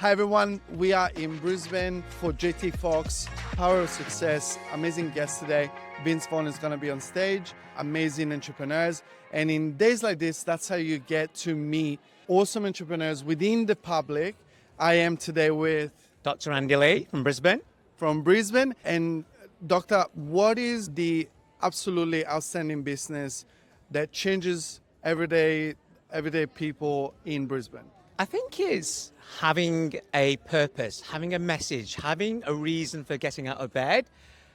Hi everyone, we are in Brisbane for JT Foxx, Power of Success. Amazing guest today. Vince Vaughn is going to be on stage, amazing entrepreneurs. And in days like this, that's how you get to meet awesome entrepreneurs within the public. I am today with Dr. Andy Lee from Brisbane. And Doctor, what is the absolutely outstanding business that changes everyday people in Brisbane? I think it's having a purpose, having a message, having a reason for getting out of bed,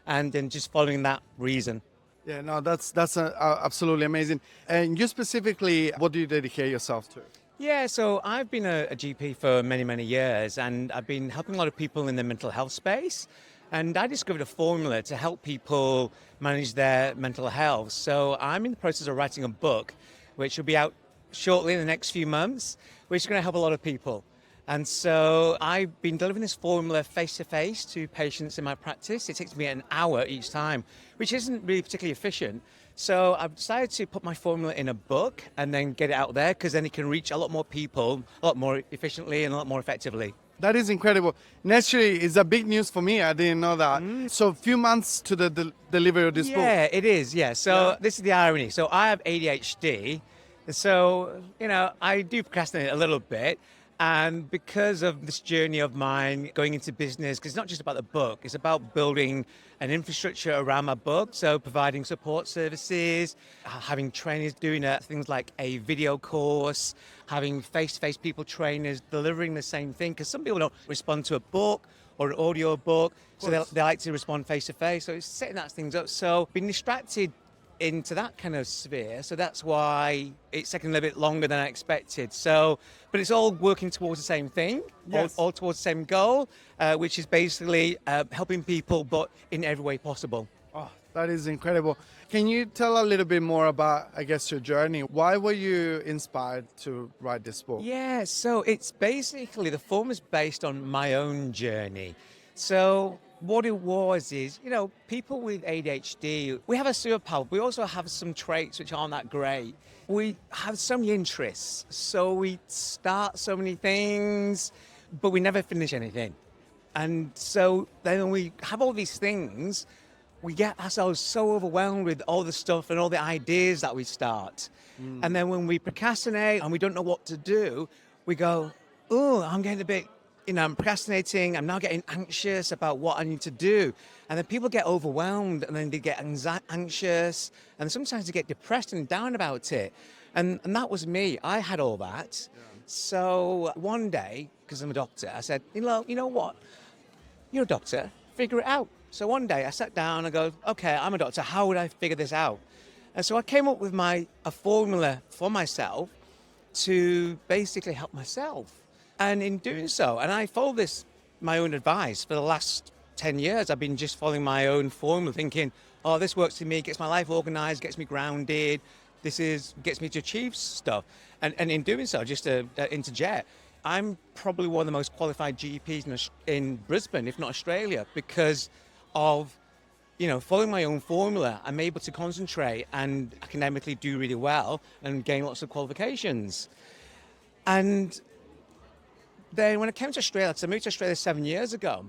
and then just following that reason. Yeah, no, that's absolutely amazing. And you specifically, what do you dedicate yourself to? Yeah, so I've been a GP for many, many years, and I've been helping a lot of people in the mental health space. And I discovered a formula to help people manage their mental health. So I'm in the process of writing a book, which will be out shortly in the next few months, which is going to help a lot of people. And so I've been delivering this formula face-to-face to patients in my practice. It takes me an hour each time, which isn't really particularly efficient. So I've decided to put my formula in a book and then get it out there, because then it can reach a lot more people, a lot more efficiently and a lot more effectively. That is incredible. Naturally, it's a big news for me. I didn't know that. So a few months to the delivery of this book. Yeah, it is, yeah. So This is the irony. So I have ADHD. So, I do procrastinate a little bit. And because of this journey of mine going into business, because it's not just about the book, it's about building an infrastructure around my book. So providing support services, having trainers doing things like a video course, having face-to-face people trainers delivering the same thing. Because some people don't respond to a book or an audio book, so they like to respond face-to-face. So it's setting that things up. So being distracted into that kind of sphere, so that's why it's taken a little bit longer than I expected. But it's all working towards the same thing, all towards the same goal, which is basically helping people, but in every way possible. Oh, that is incredible. Can you tell a little bit more about, I guess, your journey? Why were you inspired to write this book? Yeah, so it's basically, the form is based on my own journey. So what it was is, people with ADHD, we have a superpower. We also have some traits which aren't that great. We have so many interests. So we start so many things, but we never finish anything. And so then when we have all these things, we get ourselves so overwhelmed with all the stuff and all the ideas that we start. And then when we procrastinate and we don't know what to do, we go, oh, I'm getting a bit, I'm procrastinating, I'm now getting anxious about what I need to do. And then people get overwhelmed, and then they get anxious, and sometimes they get depressed and down about it. And that was me. I had all that. Yeah. So one day, because I'm a doctor, I said, you know what? You're a doctor, figure it out. So one day I sat down and go, okay, I'm a doctor, how would I figure this out? And so I came up with a formula for myself to basically help myself. And in doing so, and I follow my own advice for the last 10 years, I've been just following my own formula, thinking, oh, this works for me, gets my life organized, gets me grounded, gets me to achieve stuff. And in doing so, just to interject, I'm probably one of the most qualified GPs in Brisbane, if not Australia, because of, following my own formula. I'm able to concentrate and academically do really well and gain lots of qualifications. And then when I came to Australia, because I moved to Australia 7 years ago,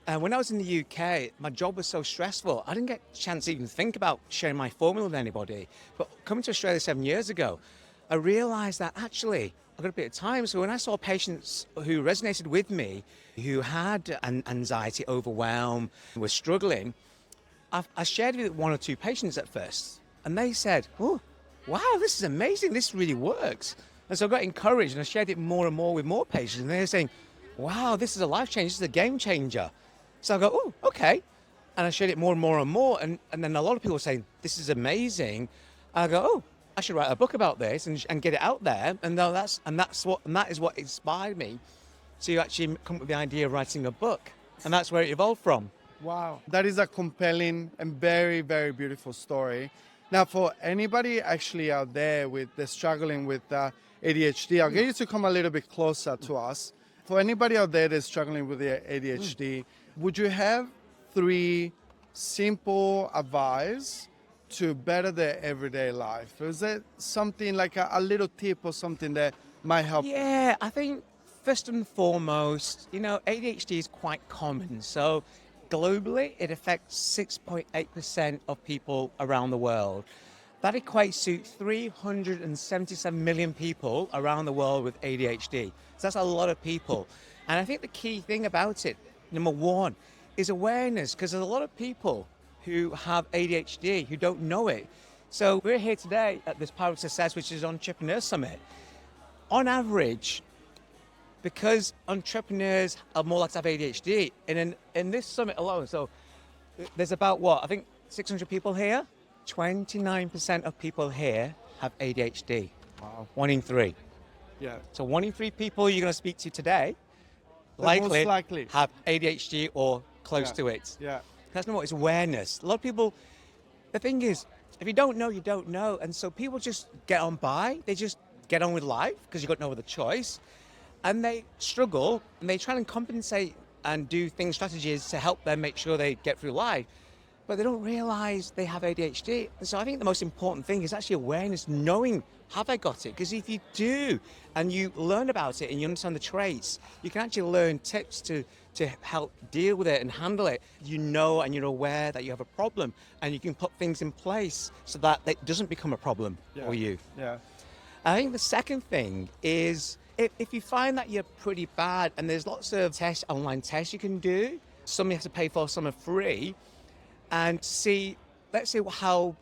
and when I was in the UK, my job was so stressful, I didn't get a chance to even think about sharing my formula with anybody. But coming to Australia 7 years ago, I realized that actually I've got a bit of time. So when I saw patients who resonated with me, who had anxiety, overwhelm, were struggling, I shared it with one or two patients at first. And they said, oh, wow, this is amazing. This really works. And so I got encouraged, and I shared it more and more with more patients. And they were saying, wow, this is a life changer. This is a game changer. So I go, oh, okay. And I shared it more and more and more. And then a lot of people were saying, this is amazing. I go, oh, I should write a book about this and get it out there. And that is what inspired me to actually come up with the idea of writing a book. And that's where it evolved from. Wow. That is a compelling and very, very beautiful story. Now, for anybody actually out there that's struggling with ADHD, I'll get you to come a little bit closer to us. For anybody out there that's struggling with the ADHD, would you have 3 simple advice to better their everyday life? Is there something like a little tip or something that might help? Yeah, I think first and foremost, ADHD is quite common. So globally, it affects 6.8% of people around the world. That equates to 377 million people around the world with ADHD. So that's a lot of people. And I think the key thing about it, number one, is awareness, because there's a lot of people who have ADHD who don't know it. So we're here today at this Power of Success, which is Entrepreneur Summit. On average, because entrepreneurs are more likely to have ADHD, and in this summit alone, so there's about 600 people here. 29% of people here have ADHD. Wow. 1 in 3. Yeah. So 1 in 3 people you're going to speak to today Most likely have ADHD or close Yeah. to it. Yeah. That's not what it's awareness. A lot of people, the thing is, if you don't know, you don't know. And so people just get on by. They just get on with life because you've got no other choice. And they struggle and they try and compensate and do strategies to help them make sure they get through life. But they don't realize they have ADHD. And so I think the most important thing is actually awareness, knowing, have I got it? Because if you do, and you learn about it and you understand the traits, you can actually learn tips to help deal with it and handle it. You know and you're aware that you have a problem, and you can put things in place so that it doesn't become a problem for you. Yeah. I think the second thing is, if you find that you're pretty bad, and there's lots of online tests you can do, some you have to pay for, some are free, and let's see how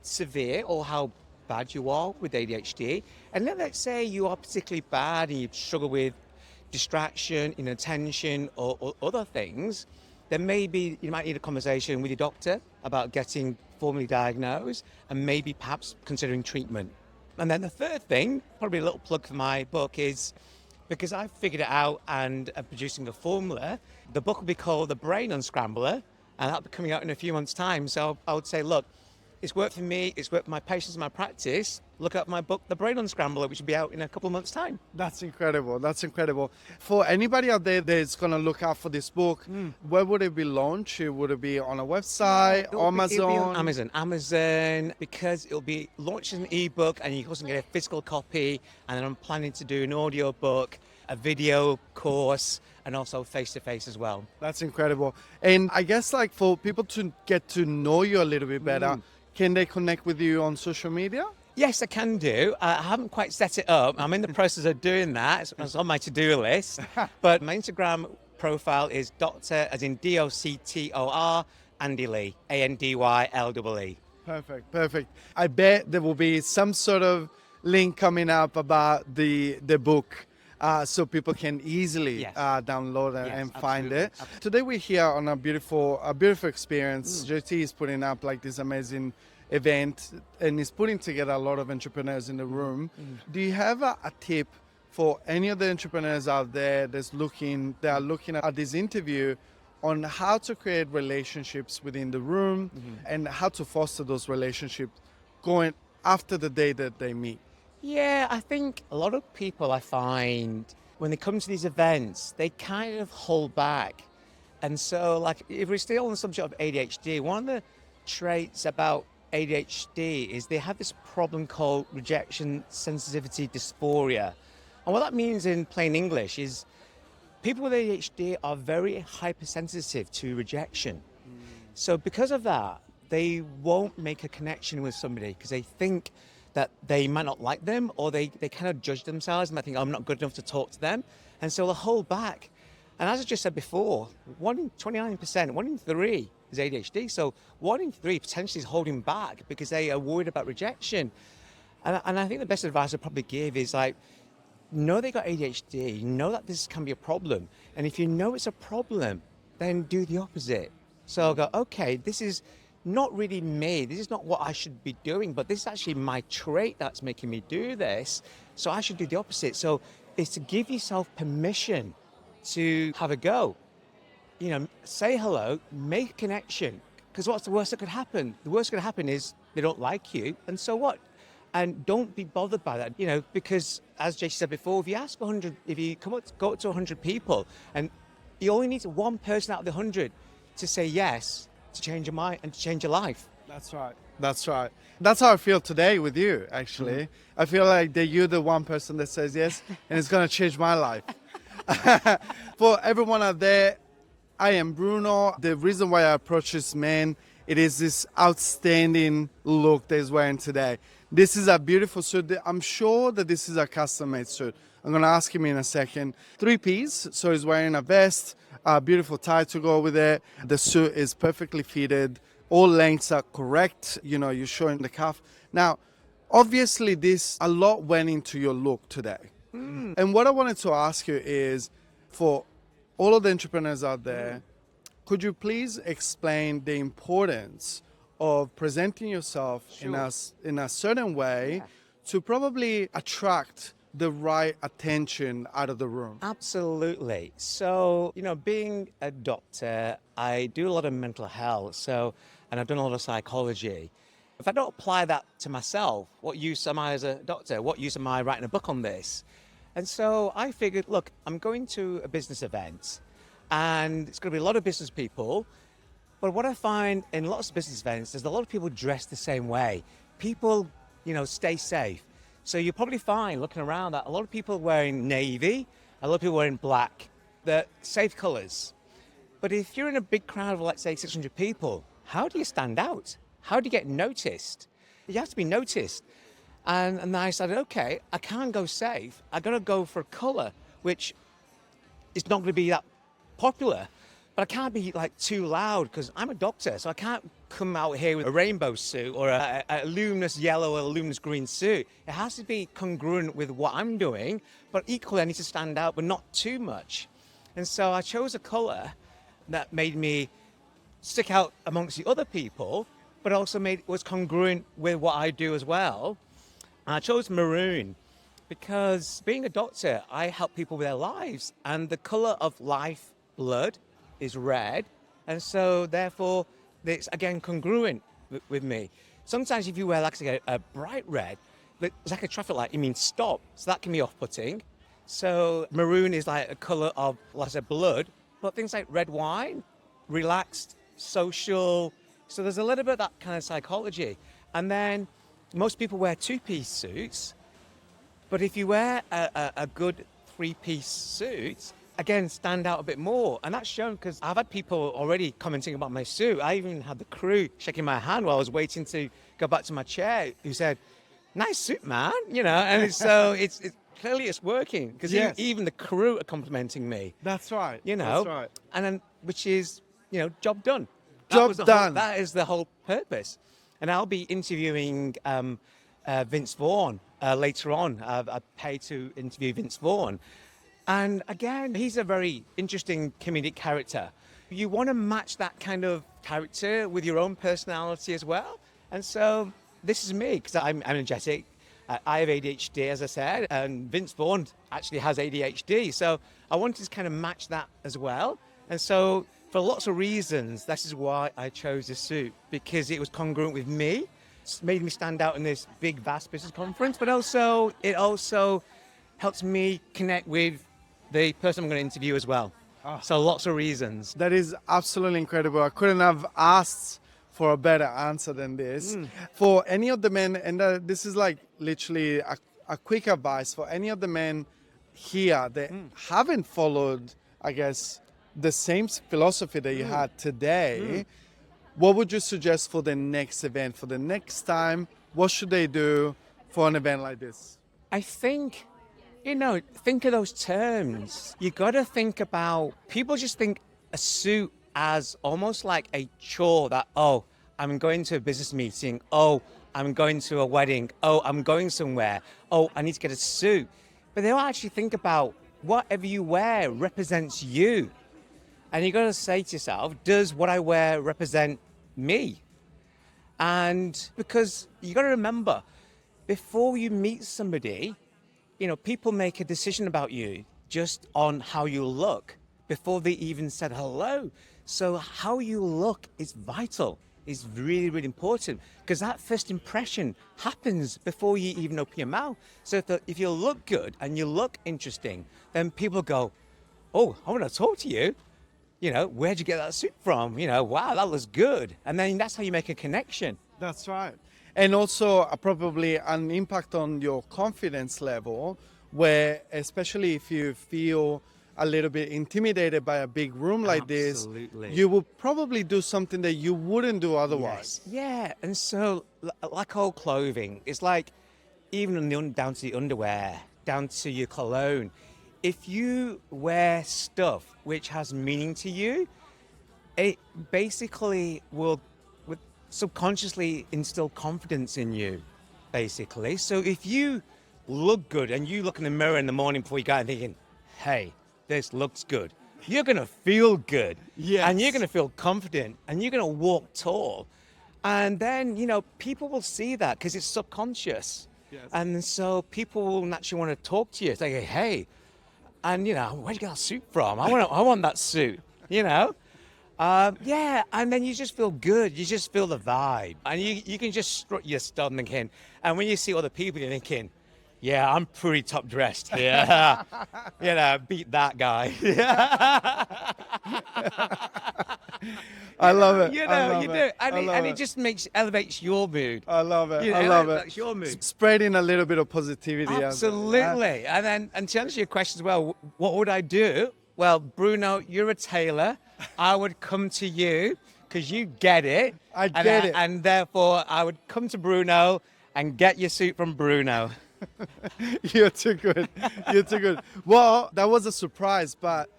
severe or how bad you are with ADHD. And then let's say you are particularly bad and you struggle with distraction, inattention, or other things, then maybe you might need a conversation with your doctor about getting formally diagnosed and maybe perhaps considering treatment. And then the third thing, probably a little plug for my book, is because I've figured it out and am producing a formula, the book will be called The Brain Unscrambler, and that'll be coming out in a few months' time. So I would say, look, it's worked for me, it's worked for my patients and my practice. Look at my book, The Brain Unscrambler, which will be out in a couple of months' time. That's incredible. That's incredible. For anybody out there that's going to look out for this book, where would it be launched? Would it be on a website, It'll be Amazon? on Amazon, because it'll be launched as an ebook and you can also get a physical copy. And then I'm planning to do an audio book, a video course, and also face-to-face as well. That's incredible. And I guess for people to get to know you a little bit better, can they connect with you on social media? Yes, I can do. I haven't quite set it up. I'm in the process of doing that. It's on my to-do list. But my Instagram profile is Dr. as in DOCTOR, Andy Lee, ANDYLEE. Perfect. I bet there will be some sort of link coming up about the book. So people can easily download it and find it. Today we're here on a beautiful experience. JT is putting up this amazing event, and he's putting together a lot of entrepreneurs in the room. Do you have a tip for any of the entrepreneurs out there that are looking at this interview on how to create relationships within the room and how to foster those relationships going after the day that they meet? Yeah, I think a lot of people, I find, when they come to these events, they kind of hold back. And so, if we're still on the subject of ADHD, one of the traits about ADHD is they have this problem called rejection sensitivity dysphoria. And what that means in plain English is people with ADHD are very hypersensitive to rejection. So because of that, they won't make a connection with somebody because they think that they might not like them, or they kind of judge themselves and they think, I'm not good enough to talk to them. And so they'll hold back. And as I just said before, 29%, 1 in 3 is ADHD. So 1 in 3 potentially is holding back because they are worried about rejection. And I think the best advice I'd probably give is know they got ADHD, know that this can be a problem. And if you know it's a problem, then do the opposite. So I'll go, okay, this is not really me. This is not what I should be doing, but this is actually my trait that's making me do this. So I should do the opposite. So it's to give yourself permission to have a go. Say hello, make a connection. Because what's the worst that could happen? The worst that could happen is they don't like you, and so what? And don't be bothered by that, because as Jay said before, if you go up to 100 people, and you only need one person out of the 100 to say yes, to change your mind and to change your life. That's right. That's how I feel today with you, actually. I feel like that you're the one person that says yes, and it's going to change my life. For everyone out there, I am Bruno. The reason why I approach this man, it is this outstanding look that he's wearing today. This is a beautiful suit. I'm sure that this is a custom-made suit. I'm gonna ask him in a second. 3-piece, so he's wearing a vest, a beautiful tie to go with it. The suit is perfectly fitted. All lengths are correct. You know, you're showing the cuff. Now, obviously, a lot went into your look today. And what I wanted to ask you is, for all of the entrepreneurs out there, could you please explain the importance of presenting yourself in a certain way to probably attract the right attention out of the room? Absolutely. So, being a doctor, I do a lot of mental health. And I've done a lot of psychology. If I don't apply that to myself, what use am I as a doctor? What use am I writing a book on this? And so I figured, look, I'm going to a business event and it's going to be a lot of business people. But what I find in lots of business events, there's a lot of people dressed the same way. People, stay safe. So you'll probably find, looking around, that a lot of people are wearing navy, a lot of people are wearing black. They're safe colors. But if you're in a big crowd of, let's say, 600 people, how do you stand out? How do you get noticed? You have to be noticed. And then I decided, okay, I can't go safe. I got to go for color, which is not going to be that popular. But I can't be too loud because I'm a doctor, so I can't come out here with a rainbow suit or a luminous yellow or a luminous green suit. It has to be congruent with what I'm doing, but equally I need to stand out, but not too much. And so I chose a color that made me stick out amongst the other people, but also was congruent with what I do as well. And I chose maroon because being a doctor, I help people with their lives, and the color of life blood is red, and so therefore it's again congruent with me. Sometimes if you wear a bright red, it's like a traffic light, you mean stop, so that can be off-putting. So maroon is like a color of, like I said, blood, but things like red wine, relaxed, social. So there's a little bit of that kind of psychology. And then most people wear 2-piece suits, but if you wear a good 3-piece suit, again, stand out a bit more. And that's shown because I've had people already commenting about my suit. I even had the crew shaking my hand while I was waiting to go back to my chair, who said, "Nice suit, man," and so it's clearly it's working because even the crew are complimenting me. That's right. That's right. And then, which is, job done. Job done. That is the whole purpose. And I'll be interviewing Vince Vaughn later on. I paid to interview Vince Vaughn. And again, he's a very interesting comedic character. You want to match that kind of character with your own personality as well. And so this is me, because I'm energetic. I have ADHD, as I said, and Vince Vaughn actually has ADHD. So I wanted to kind of match that as well. And so for lots of reasons, this is why I chose this suit, because it was congruent with me. It's made me stand out in this big, vast business conference, but it also helps me connect with the person I'm going to interview as well. So lots of reasons. That is absolutely incredible. I couldn't have asked for a better answer than this. For any of the men, and this is like literally a quick advice for any of the men here that haven't followed, I guess, the same philosophy that you had today, what would you suggest for the next event, for the next time? What should they do for an event like this? I think, think of those terms. You got to think about, people just think a suit as almost like a chore that, I'm going to a business meeting. I'm going to a wedding. I'm going somewhere. I need to get a suit. But they don't actually think about whatever you wear represents you. And you got to say to yourself, does what I wear represent me? And because you got to remember, before you meet somebody, people make a decision about you just on how you look before they even said hello. So how you look is vital, is really, really important, because that first impression happens before you even open your mouth. So if you look good and you look interesting, then people go, I want to talk to you. Where'd you get that suit from? Wow, that looks good. And then that's how you make a connection. That's right. And also probably an impact on your confidence level, where especially if you feel a little bit intimidated by a big room like this, Absolutely. you will probably do something that you wouldn't do otherwise. Yeah, and so like all clothing, it's like even down to the underwear, down to your cologne. If you wear stuff which has meaning to you, it basically will subconsciously instill confidence in you, basically. So if you look good and you look in the mirror in the morning before you go out thinking, hey, this looks good, you're going to feel good. Yes. And you're going to feel confident and you're going to walk tall. And then, people will see that because it's subconscious. Yes. And so people will naturally want to talk to you. Say, hey, and where'd you get that suit from? I want that suit, Yeah, and then you just feel good. You just feel the vibe. And you can just strut your stud thinking. And when you see other people, you're thinking, yeah, I'm pretty top dressed here. Beat that guy. I love it. You I love do. it. And it just elevates your mood. I love it. I love it. Elevates your mood. Spreading a little bit of positivity. Absolutely. And to answer your question as well, what would I do? Well, Bruno, you're a tailor. I would come to you because you get it. I get it. And therefore, I would come to Bruno and get your suit from Bruno. You're too good. You're too good. Well, that was a surprise, but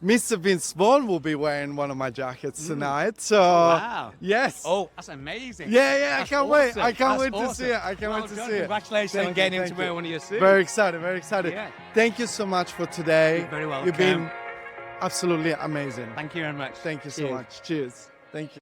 Mr. Vince Vaughn will be wearing one of my jackets tonight. So, wow. Yes. Oh, that's amazing. Yeah, I can't wait. awesome. I can't wait That's to see it. I can't Well wait to done. see it. Congratulations Thank on you, getting him thank to wear you. one of your suits. Very excited, very excited. Yeah. Thank you so much for today. You're very welcome. You've been absolutely amazing. Thank you very much. Thank you so Cheers. much. Cheers. Thank you.